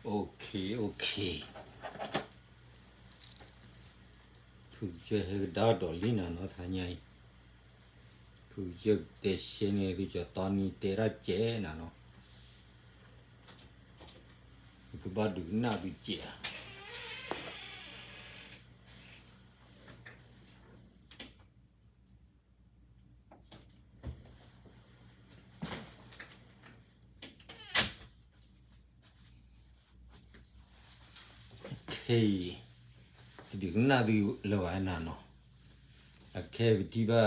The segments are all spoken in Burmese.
Okay. သူကျဲဒါတော့လင်းနော်ထားညိုင်သူကျတဲ့ရှင်းနေပြီးတော့နီတေရကျဲနော်ကဘာဒူနာပြီးကျဲဟေးဒီနာဒီလောအနာနော်အခဲဒီပါ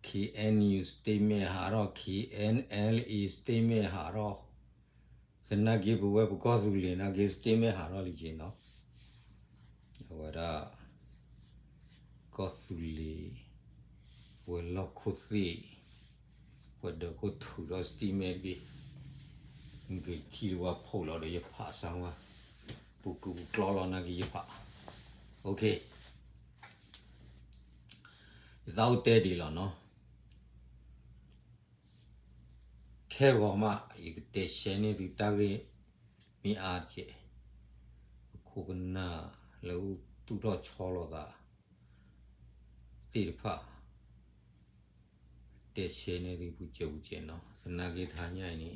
KNU statement ဟာတော့ KNLA statement ဟာတော့စနကေဘဝဘကောသူလနာကေ statement ဟာတော့လိချင်းနော်ဟောဒါကောသူလီဝလောက်ခုစီဝဒကိုထူတော့ statement ပြီးငွေတီဝါဖော်လို့ရဖာဆောင်ဝါပုကူကလောလောနာကြီးဖာโอเคသောက်တဲ့ဒီလောနော်ခဲကောမဤတဲ့ရှင်းနေဒီတာကြီးမိအားချေခုကနာလောတူတော့ချောလို့တာတိဖာတဲ့ရှင်းနေဒီဘူးကြုံကျင်နော်စနာကြီးထားညိုင်နေ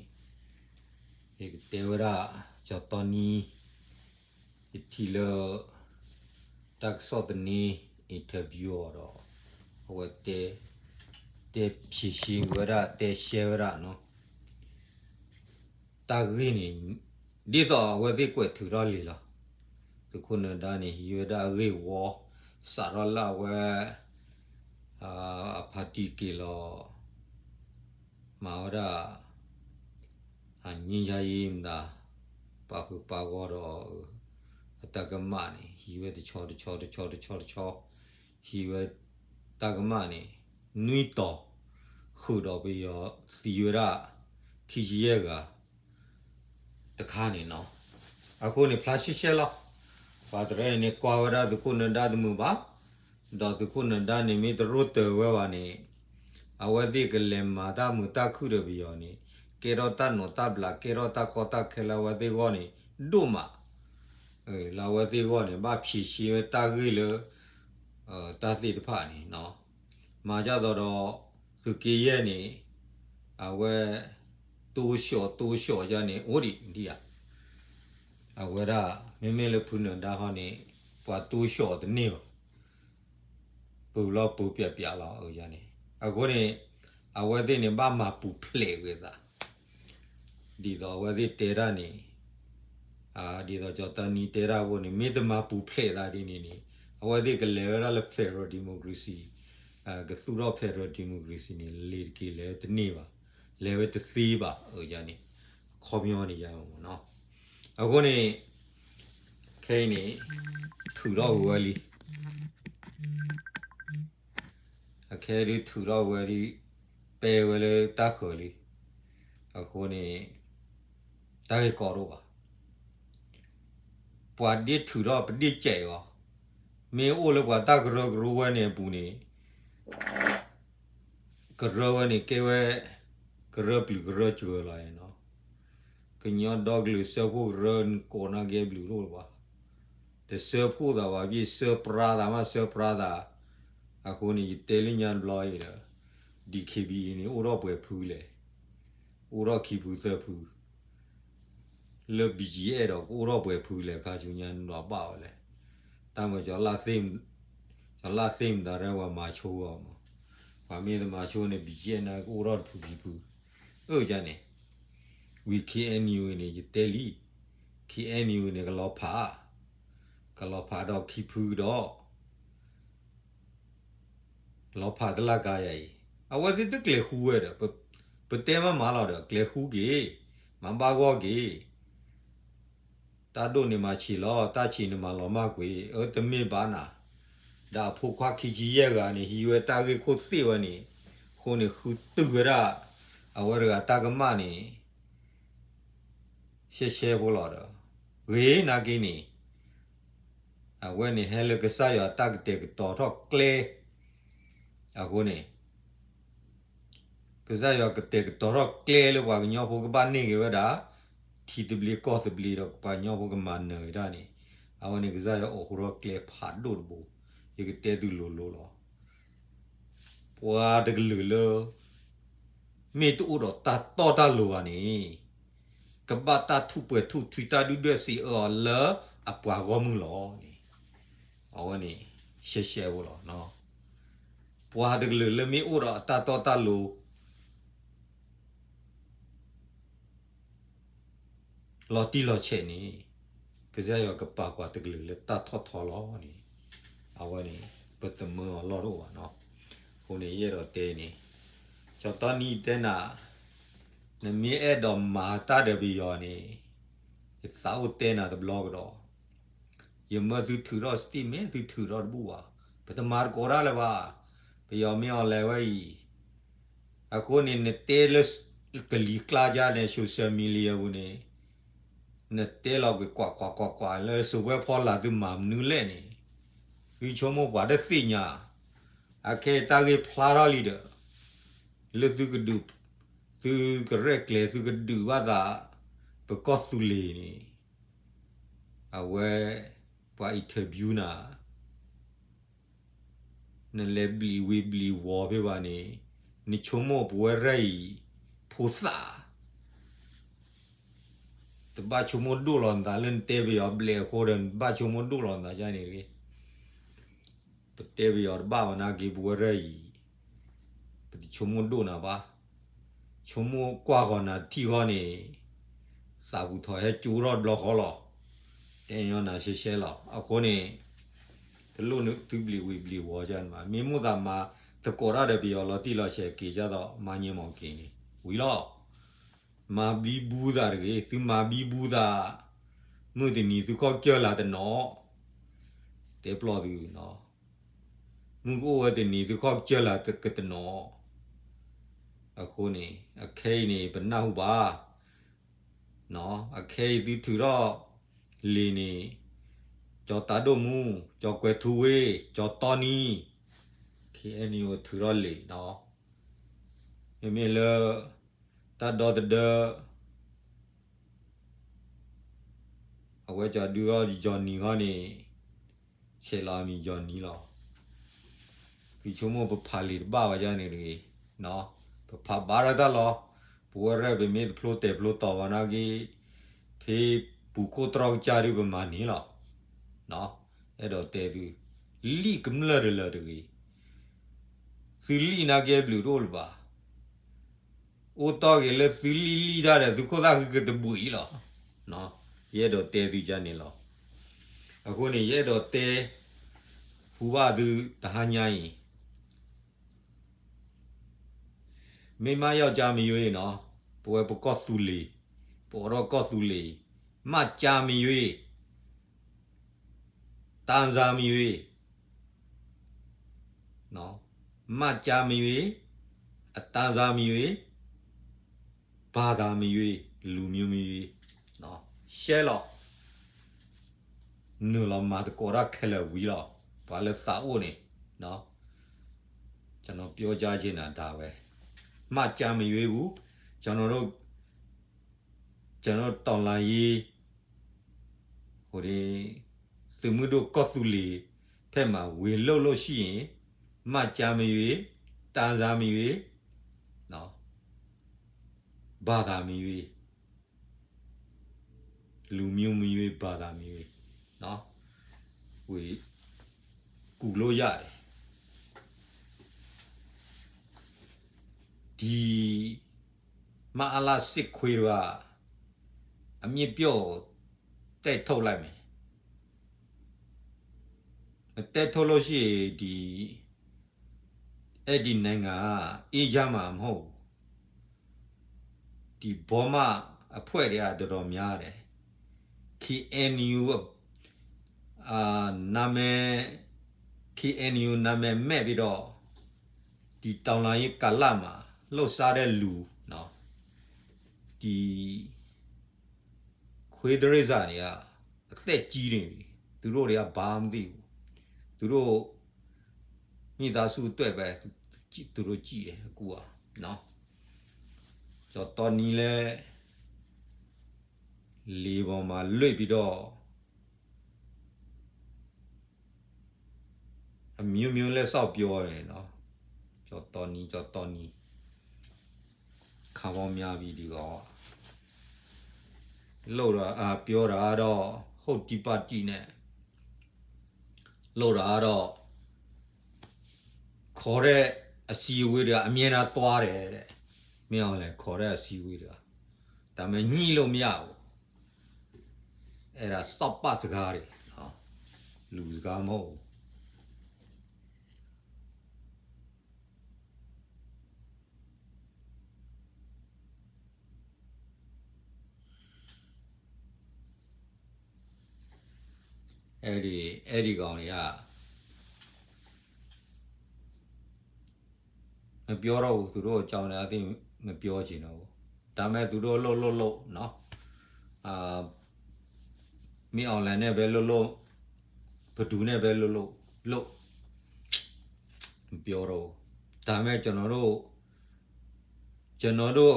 ဤတေဝရကြော်တော်နီတီလတက်ဆော့တနီအင်တာဗျူးတော့ဟိုတဲ့ဖြည့်ရှိဝရတဲ့ရှဲဝရနော်တာဂင်းနေဒီတော့ဝသိကွက်ထူတော့လီလားဒီခုနဒါနေဟီဝဒါရေဝစာရလာဝအဖတီကီလောမာဝရာအညင်ယာယင်းဒါပါခုပါကောတော့အတကမနေဟီဝဲတချောဟီဝဲတကမနေနွီတော်ခုတော့ပြီးရောစီရခီကြီးရဲ့ကတခါနေနော်အခုနေဖလာရှိရှဲလောက်ပါတယ်နေကွာဝရဒခုနဒါဒမှုပါတော့ဒခုနဒါနေမီတရုတ်ဝဲပါနေအဝတိကလေမာတာမူတခုရပြီးရောနေကေရောတနောတဘလာကေရောတကောတခဲလာဝတိကောနေဒုမလာဝတိကောနေဘာဖြီရှိဝတာကြီးလေတာတိတဖာနေနော်မာကြတော့သူကေရဲ့နေအဝဲတိုးလျှော့ကြနေအိုဒီဒီအဝဲရာမင်းလေဖုန်ဒါဟောနေပွာတိုးလျှော့တဲ့နေပါပူလို့ပူပြလောက်အော်ကြနေအခုနေအဝဲတဲ့နေဘာမှပူဖလေဝဲတာဒီတော့ဝဲတဲ့တေရနေဒီတော့ကြောတန်နီတေရဘုန်နေမိတမပူဖလေတာဒီနေအဝဲတဲ့ကလေရလဖယ်ရိုဒီမိုကရေစီကသူတော့ဖယ်ရိုဒီမိုကရေစီနေလေကီလေတနေပါလေဝဲတသီးပါဟိုကြနေခေါ်ပြောနေကြအောင်နော်အခုနေခဲနေထူတော့ဝဲလီအခဲဒီထူတော့ဝဲလီပဲဝဲလေတခေါ်လီအခုနေတားကောတော့ပါပွားဒီထူတော့ပတိကျဲရောမင်းအိုလောကတကရောဝဲနေပူနေကရောဝဲနေကေဝဲကရပလကရချူလာနော်ကညောဒေါဂလူဆဖို့ရန်ကိုနာဂေဘလူလို့ပါတဲ့ဆဖို့တာပါပြီဆပရာဒါမဆပရာဒါအခုနေတဲလင်းညာဘလော်ရဒီကေဘီနေအိုတော့ပွဲဖူးလေအိုတော့ခီဖူးသဖူးလေဘီဂျီအဲ့တော့အိုတော့ပွဲဖူးလေခါချူညာတော့ပါလေတမ်းမကျော်လာသိမ်ဒါရဲဝမာချိုးအောင်ဘာမင်းတမချိုးနေဘီဂျီနာအိုတော့ဖူးကြနေ we KNU နေတဲလီ KNU နေကလောဖာတော့ခီဖူးတော့လောဖာတလာကားရဲ့အဝတိတကလေခူးရတဲ့ပတဲမမာလာတော့ကလေခူးကြီးမဘာကောကြီးတာဒိုနေမှာချီလောတာချီနေမှာလောမကွေတမေဘာနာဒါဖို့ခွာခီကြီးရဲ့ကနေဟီဝဲတာကြီးခုသိဝနေခုနေခူတူရအဝရကတာကမနေရှဲဘောလာတော့ရေနာကင်းနေအဝဲနေဟဲလကဆာရတက်တဲ့တော်တော့ကလေအခုနေကစားရကတဲ့တော်တော့ကလေလို့ကညောဖို့ကဘာနေကြဝဒါ ทีตบลีก็ตบลีเราปะญอพวกมันเนยได้นี่เอาวันนี้ก็จะโอ้โหเราเกลียผาดดูดบูยังก็เตะดูโลโลหรอปัวดึกลือเลยมีตัวรถตาต่อตาลัวนี่กับบัตตาทุเปิดทุทวิตาดูด้วยสิเลออ่ะปัวก็มึงหรอนี่เอาวันนี้เชี่ยเชี่ยวหรอเนาะปัวดึกลือเลยมีอุรตาต่อตาลูลอตีลอเชนี่ก็จะอยู่กับปากว่าดึกลือเลยตาทอทอล้อนี่เอาวันนี้เปิดมือรอดูวะเนาะคนนี้เยอะเตนี่จอตอนนี้เต้น่ะเนี่ยมีดอมมาตาเดบิยอนี่สาวเต้น่ะตบล็อกดอยมมาซื้อถือรอสติเมซื้อถือรอบัวเปิดมาร์กอราเลยว่าไปยอมไม่เอาเลยว่าอะคนนี้เนี่ยเตลสกลีกลาจาเนี่ยโซเชียลมีเดียวันนี้เนี่ยเตลเอาไปกว่าเลยสุดว่าพอละดูมามนู่นเลยนี่วิชโมว่าได้สิญาโอเคตาเก็บพลาราลีเดอร์เลือดดูกระดูกดูกระเรกเลยดูกระดูกว่าตาไปก็สุเลนี่เอาไว้ไปอินเทอร์วิวน่ะนั่นเลยบลีวีบลีวอไปว่านี่นี่ชโมบัวไรผู้สาแต่บ้าชโมดูหลอนตาเล่นเตบีอับเล่โคเรนบ้าชโมดูหลอนตาใช่ไหมกี้เตบีอับบ้าวันนักกีบัวไรปฏิชโมดูนะบ้าชโมกว่าก่อนนะที่ก่อนนี่สาบุทอยให้จูรอดบล็อกเขาหรอแต่ย้อนน่ะเชี่ยๆหรอเอาคนนี้แต่ลูกนึกถึงบลีวีบลีวอจันมามีมุดามาตะโกราเดบีอัลตีลาเชกีจ้าดอมาเนียมองกินี่วิลอมาบีบูดาร์เกคือมาบีบูดามื่อที่นี่ทุกคนเกี่ยวลาแต่เนาะเตปลอดูเนาะมึงก็ว่าที่นี่ทุกคนเกี่ยวลาแต่กแต่เนาะอะคนนี้อะเคนี่เป็นน่าหูบ้าเนาะอะเคที่ถือรอลีนี่จอตาดมูจอกเวทูเวจอตอนี่เคอันนี้ว่าถือรอลีเนาะยังมีเลตาดอดเดอเอาไว้จะดูว่าจอนี่ก็นี่เชลามีจอนี่หรอคือชั่วโมงไปพาลีบ้าว่าจะนี่เลยเนาะไปพาบาร์ดาหรอปัวเรไปมีพลูเตพลูต่อวันนั้นกี่พี่ปุโคตรองจารีประมาณนี้หรอเนาะไอ้ดอกเตดูลีกมลเลยเลยคือลีน่าเก็บลูโรลบ้าโอ้ตอเกเลยคือลีได้เลยทุกคนได้คือจะบุยหรอเนาะไอ้ดอกเตดูจานี่หรอအခုနေရဲတော့တဲဟူပါသူတဟညာရင်မိမယောက်ျားမရွေးနော်ပွဲပကော့စုလီပေါ်တော့ကော့စုလီမကြာမရွေးတန်စာမရွေးနော်မကြာမရွေးအတန်စာမရွေးဘာသာမရွေးလူမျိုးမရွေးနော်ရှဲလောနူလောမာတကောရခဲလဝီလောဘာလဲစာအိုနေနော်ကျွန်တော်ပြောကြားချင်တာဒါပဲမကြာမရွေးဘူးကျွန်တော်တောင်လာရေးဟိုဒီသူမှုတို့ကော့စုလီဖက်မှာဝေလှုပ်လို့ရှိရင်မကြာမရွေးတန်စာမရွေးနော်ဘာသာမရွေးလူမျိုးမရွေးဘာသာမရွေးနော်ဝေကူလို့ရတယ်ဒီမအလာစစ်ခွေးကအမြင့်ပြော့တဲ့ထုတ်လိုက်မယ်တဲ့ထုတ်လို့ရှိရင်ဒီအဲ့ဒီနိုင်ငံအေးချမ်းမှာမဟုတ်ဒီဘောမအဖွဲ့တွေကတော်တော်များတယ် KNU နာမည် KNU နာမည်မဲ့ပြီးတော့ဒီတောင်လာရေးကာလမှာလှုပ်ရှားတဲ့လူเนาะဒီခွေးဒရိစာတွေကအသက်ကြီးနေပြီသူတို့တွေကဘာမှမသိဘူးသူတို့မိသားစုအတွက်ပဲသူတို့ကြည့်တယ်အခုကเนาะကျွန်တော်တနီလဲ ကျွန်တော်တောင်လာရေးကာလမှာလှုပ်ရှားတဲ့လူเนาะဒီခွေးဒရိစာတွေကအသက်ကြီးနေပြီသူတို့တွေကဘာမှမသိဘူးသူတို့မိသားစုအတွက်ပဲသူတို့ကြည့်တယ်အခုကเนาะကျွန်တော်တနီလဲ လေပေါ်မှာလွတ်ပြီးတော့အမျိုးမျိုးလက်ဆောက်ပြောရတယ်နော်ကျော်တော်နီခါပေါင်းများပြီးဒီကောင်လို့တော့ပြောတာတော့ဟုတ်ဒီပါတီနဲ့လို့တာတော့ခေါ်တဲ့အစီအဝေးတွေအမြင်သာသွားတယ်တဲ့မင်းအောင်လဲခေါ်တဲ့အစီအဝေးတွေဒါမှညှိလို့မရဘူးအဲ့ဒါ stop ပါစကားတွေနော်လူစကားမဟုတ်အဲ့ဒီကောင်တွေကမပြောတော့ဘူးသူတို့အကြောင်းလည်းအသိမပြောချင်တော့ဘူးဒါမဲ့သူတို့လှုပ်နော်မင်းအောင်လန်နဲ့ပဲလှုပ်ဘဒူနဲ့ပဲလှုပ်မပြောတော့ဒါမဲ့ကျွန်တော်တို့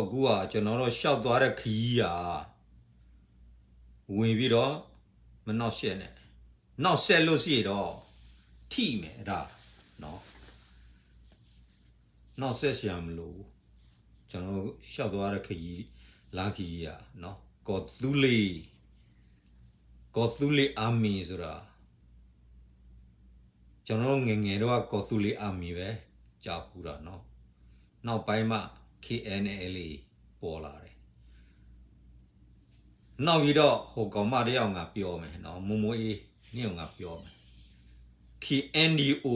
အခုကကျွန်တော်တို့ရှောက်သွားတဲ့ခီးอ่ะဝင်ပြီးတော့မနှောက်ရှက်နဲ့နှောက်ဆက်လို့ရှိတော့ထိမယ်အဲ့ဒါနော်နှောက်ဆက်ရှာမလို့ကျွန်တော်ရှောက်သွားတဲ့ခီးလာခီးอ่ะနော်ကောသူလေအာမီဆိုတာကျွန်တော်ငယ်တော့ကောသူလေအာမီပဲကြားဘူးတာနော်နောက်ပိုင်းမှ KNL ပေါ်လာတယ်နောက်ပြီးတော့ဟိုကောင်မတယောက်ငါပြောမယ်နော်မမိုးအေးနေ့ငါပြောမယ် KNDO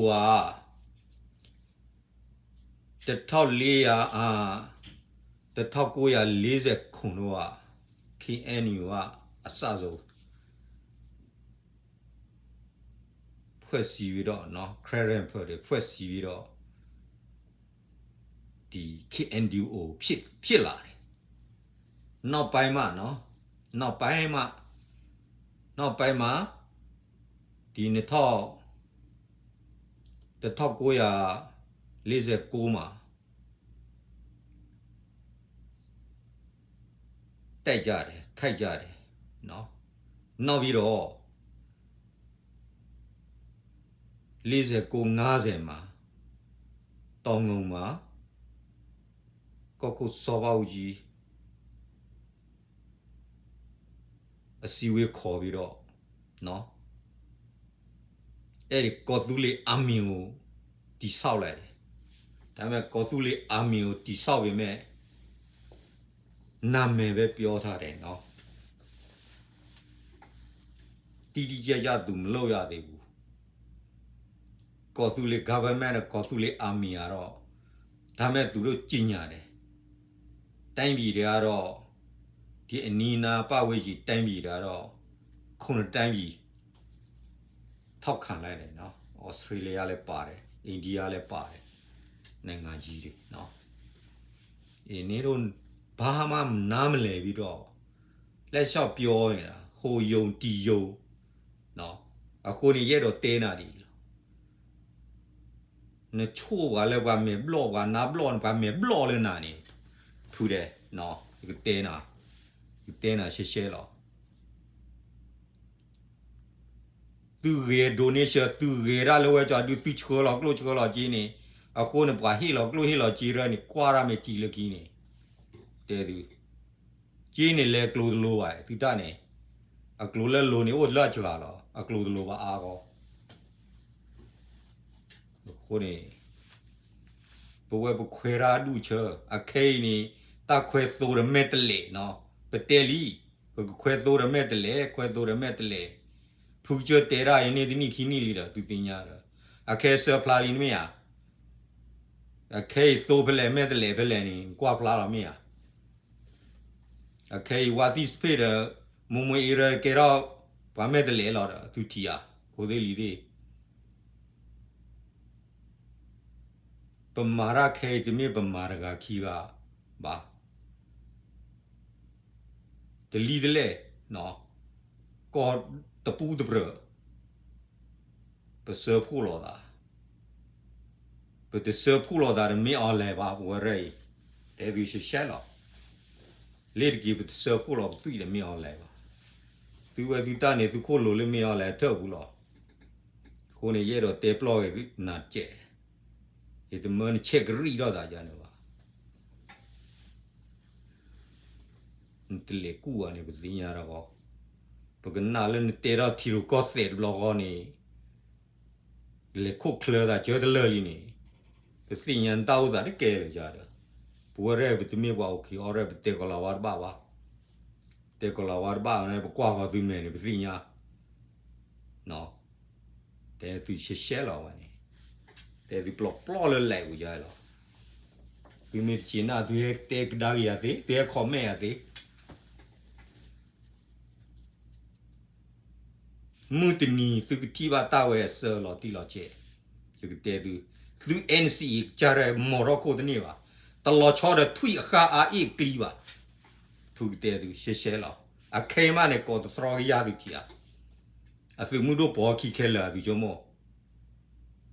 1440ခုတော့ KNU အစဆုံးဖွဲ့စည်းပြီးတော့နော် credit ဖွဲ့စည်းပြီးတော့ဒီ KNDO ဖြစ်လာတယ်နောက်ပိုင်းမှာနော်နောက်ပိုင်းမှာဒီ1949မှာတိုက်ကြတယ်ခိုက်ကြတယ်နော်နောက်ပြီးတော့49-50မှာတောင်ငုံမှာကောကုစောပေါကြီးအစီဝေးခေါ်ပြီးတော့နော်အဲ့ဒီကောသူလေးအမီကိုတိဆောက်လိုက်တယ်ဒါပေမဲ့ကောသူလေးအမီကိုတိဆောက်ပေမဲ့နာမည်ပဲပြောထားတယ်နော်တီတီကြသူမလုပ်ရသေးဘူးကောသူလေး government နဲ့ကောသူလေး army ကတော့ဒါမဲ့သူတို့ကြီးညာတယ်တိုင်းပြည်တွေကတော့ဒီအနီးနားပဝေးကြီးတိုင်းပြည်တွေကတော့ခုနှစ်တိုင်းပြည်ထောက်ခံလိုက်တယ်နော်ဩစတြေးလျလည်းပါတယ်အိန္ဒိယလည်းပါတယ်နိုင်ငံကြီးတွေနော်နေတို့ဘာမှနားမလည်ပြီးတော့လက်လျှောက်ပြောနေတာဟိုယုံတီယုံနော်အခုနေရတော့တဲနာဒီne cho wale wa me blog wa na blog ba me blog le na ni thu de no cái tên là she lo từ ghê donation từ ghê ra lo wa cho du fi chko lo ji ni a ko ne bwa hi lo ji ra ni kwa ra me ji le ki ni de du ji ni le klo lo wa ti ta ni a klo le lo ni wo la cha lo a klo lo ba a ko ko niဘဝဘခွေရာဒူချအခဲနီတခွေဆိုရမဲတလေနော်ပတဲလီဘခွေဆိုရမဲတလေဖူချတေရာယနေဒီနီခီနီလီတာသူတင်ညာတာအခဲဆဖလာလီမီယာအခဲဆိုဖလေမဲတလေဖလေနီကွာဖလာလာမီယာအခဲဝါသီစပေရမမွေရကေရောဘာမဲတလေလာတာသူတီယာဟိုသေးလီသေးပမာရခဲတမေပမာရကခီကဘာတလီတလေနော်ကောတပူတဘရပစေဖူလောတာပတစေဖူလောတာမေအော်လေဘာဝရဲတဲဒီရှဲလောလေဒီပတစေဖူလောဖီမေအော်လေဘာ သူဝဲသူတာနေသူခိုလိုလည်းမရလဲထောက်ဘူးလားခိုနေရဲတော့တေပလော့ရဲ့နာကျဲဒီတမန်ချက်ရီတော့တာကြနေပါတလေကူအနေပစညာတော့ပကနာလည်းတေရတီရကောဆက်ဘလော့ကောနေလေခုခလတာကျော်တလေလီနေပစညာတောက်တာတကယ်လေကြတယ်บัวเร่ไปที่มีว่าโอเคออเร่ไปเตะกลาวาร์บ้าวะเตะกลาวาร์บ้าเนี่ยไปกว่าเขาซื้อเมนี่ไปซื้อเนี่ยเนาะแต่ซื้อเชี่ยๆหรอวะนี่แต่ซื้อปลอกเลยแหลกกูใจหรอคือมีชีน่าซื้อเตะกระดาษอย่างสิเตะคอมแม่อย่างสิมือตีนี่ซื้อที่บ้านตาเวสเซอร์หรอที่หรอเจ๊คือเตะซื้อ NC จะอะไรโมร็อกโกตัวนี้วะตลอดชอดทุยข้าอีกลีวะถูกเตะดูเชี่ยๆหรออะเคมาเนี่ยก็สตรองยาดูทีอ่ะอะซึ่งมึงดูปอขี้เคลล่ะดูจมูก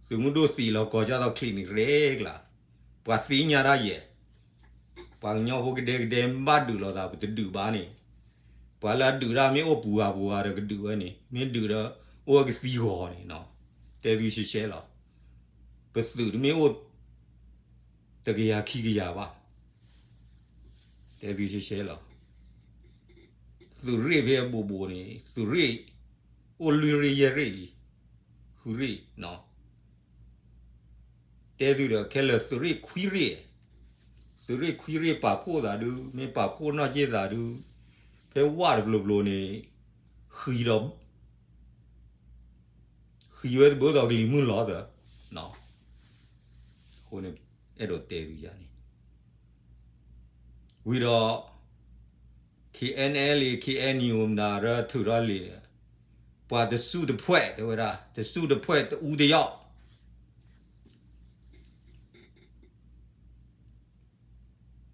ซึ่งมึงดูสีเราก็จะต้องคลินิกเล็กล่ะปะสีญาระเย่ปะญอพวกเด็กบ้าดูเราตาไปดูบ้านนี่ปะละดูราไม่โอปัวเด็กดูอันนี้ไม่ดูแล้วโอ้ก็สีหัวนี่เนาะแต่ดูเชี่ยๆหรอปะสื่อไม่โอตะกี้ยาขี้กี้ยาบ้าแต่ดูเชี่ยๆหรอสุริเบียบูนี่สุริโอลุริเยรีสุริเนาะแต่ดูเด้อแค่ละสุริคุยรีปะพูดาดูไม่ปะพูดน่าเจดาดูเพราะว่าบลูนี่คุยแล้วคุยไว้บ่ดอกลิมุนหลอดเนาะคนนี้เอโดเตดูจานี่วิดอKNL KNU နာရထူရလီပါတဆူတဖွဲတဝရတဆူတဖွဲတူတရောက်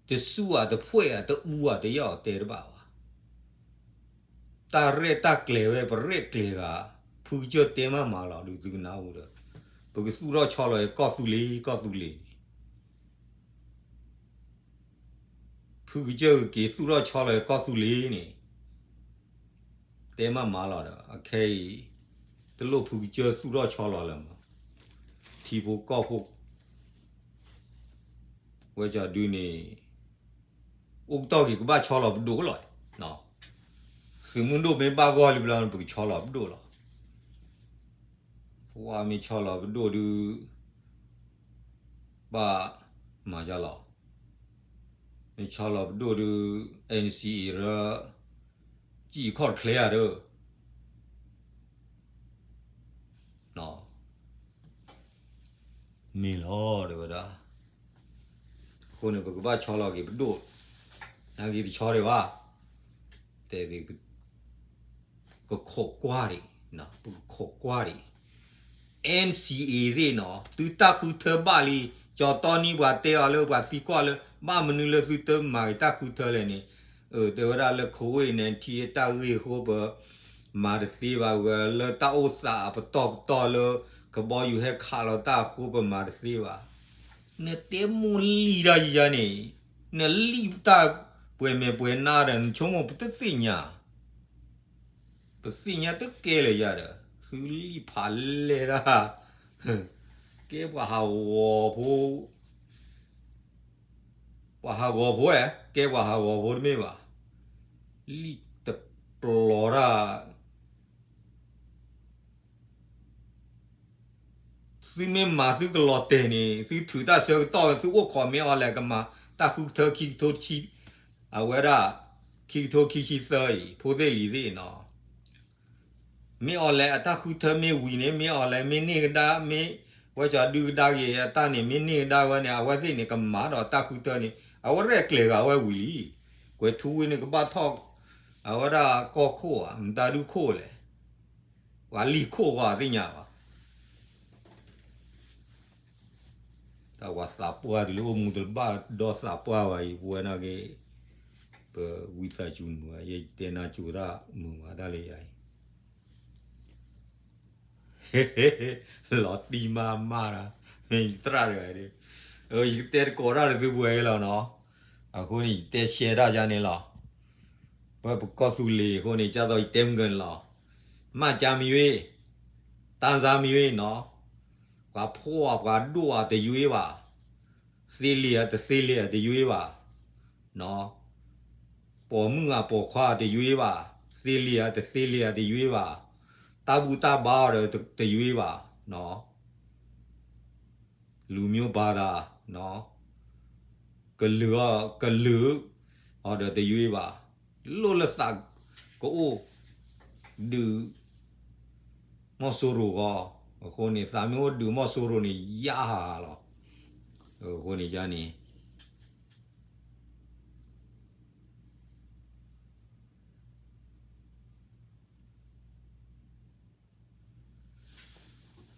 တဆူอ่ะตะဖွဲอ่ะတူอ่ะตะရောက်တဲတပါဝါตาเรตะเกลเวปเรเกลกาဖူကြတဲမမာလာလူသူနာဘူးတော့ဘကဆူတော့ချော်လို့ကော့ဆူလီဖူကြကေဆူတော့ချော်လို့ကော့ဆူလီนี่တဲမမာလာတော့အခဲတလို့ဖူကြဆူတော့ချော်လို့လားထီဖို့ကော့ဖို့ဝဲကြဒူနေဥတော့ကေကဘာချော်လို့ဒိုလို့နော်စမွန်တို့မေပါကောလီဘလန်ပူချော်လို့ဒိုလို့ว่ามีชอลอบดูดูบ้ามาจาลอมีชอลอบดูดู NCE ระจีคอร์เคลียร์เด้อเนาะมีล้อเด้อดาคนเนี่ยบอกว่าชอลอกี่ดูนากี่ชอเลยวะแต่กี่ก็โคกว่าดิเนาะโคกว่าดิ NCA တွေနော်သူတခုထပါလီကြော်တော်နီဘွာတဲရလို့ဘွာစီကွာလို့မမနူလို့သူတမိုင်တခုထလဲနေတေဝရလခိုးဝေနေတီတရီဟိုဘမာရစီဘာဝလတာအိုစာပတော့တော်လကဘောယူဟဲခါလတာခုဘမာရစီဘာနေတေမူလီရာကြီးနေနေလီတာပွဲမေပွဲနာရန်ချုံမပတသိညာပသိညာတကဲလေရတယ်คือรีพันเลยนะเก็บว่าหาวผู้เก็บว่าหาวผู้ไม่ว่าลีตปลอระซื้อไม่มาซื้อกลอเตนี่ซื้อถือตาเสือต่อซื้อว่าขอไม่เอาอะไรกันมาตาคือเธอคิดโทษชีเอาไว้ละคิดโทษคิดชีเซยผู้ได้ลีได้เนาะไม่เอาอะไรถ้าคือเธอไม่วิ่งเนี่ยไม่เอาอะไรไม่นี่ก็ได้ไม่ว่าจะดูได้ยังตาเนี่ยไม่นี่ได้ว่าเนี่ยเอาไว้ที่เนี่ยก็มาดอกตาคือเธอเนี่ยเอาไว้แรกเลยเอาไว้วิ่งลีกว่าทุยเนี่ยก็บ้าทอกเอาไว้ละก็โค้อ่ะมันตาดูโค้เลยว่าลีโค้ว่าที่เนี่ยวะแต่ว่าสาปัวที่ลูกมุดบ้าดอสาปัวไว้ปัวน่ะก็เปิดวิทยาจุนมัวยัยเตน่าจูระมัวได้เลยยัยหลอดดีมานะไม่ตราเลยอีเตอร์โกราหรือบุ้ยแล้วเนาะအခုนี่เตเชียราจานี่ล่ะ ဘာကောစုလီခုနေကြတော့တဲမကန်လောမကြမီ၍တန်စာမီ၍နော်ဘာဖိုးဘာဒူအတရွေးပါစီလီယာတစီလီယာတရွေးပါနော်ပေါ်မှုကပေါ်ခွာတရွေးပါစီလီယာတစီလီယာတရွေးပါတာဘူးတာဘာရတရွေးပါနော်လူမျိုးဘာသာနော်ကလူဟောတရွေးပါလို့လက်စကိုဒူမော်ဆိုရိုကခုနေစာမျိုးဒူမော်ဆိုရိုနေရဟာလောခုနေကြနေ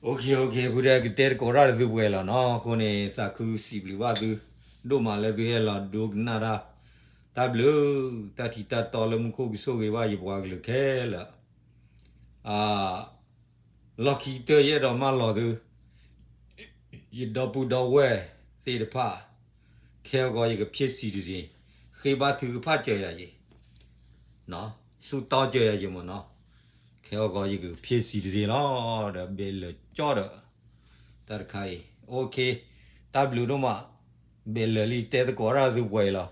โอเคဘူးတဲ့ကတဲ့ကောရတဲ့ဘွယ်လောနော်ခုနေစခုစီဘလီဝါဒူဒိုမလည်းဘယ်လောဒုနာရာတဘလူတတိတတော်လမှုခုဆိုဝေဝါရဘွားကလခဲလာlucky တဲ့ရတော့မလောဒူရဒပူတော့ဝဲသေတဖခဲကောရကဖြစ်စီတစီခေဘသူဖကြရရနော်စူတော့ကြရရမနော်ခဲကောရကဖြစ်စီတစီနော်ဒါဘယ်လကြောတော့တရခိုင်โอเค W တော့မဘယ်လလီတဲ့ကောရသူဝဲလား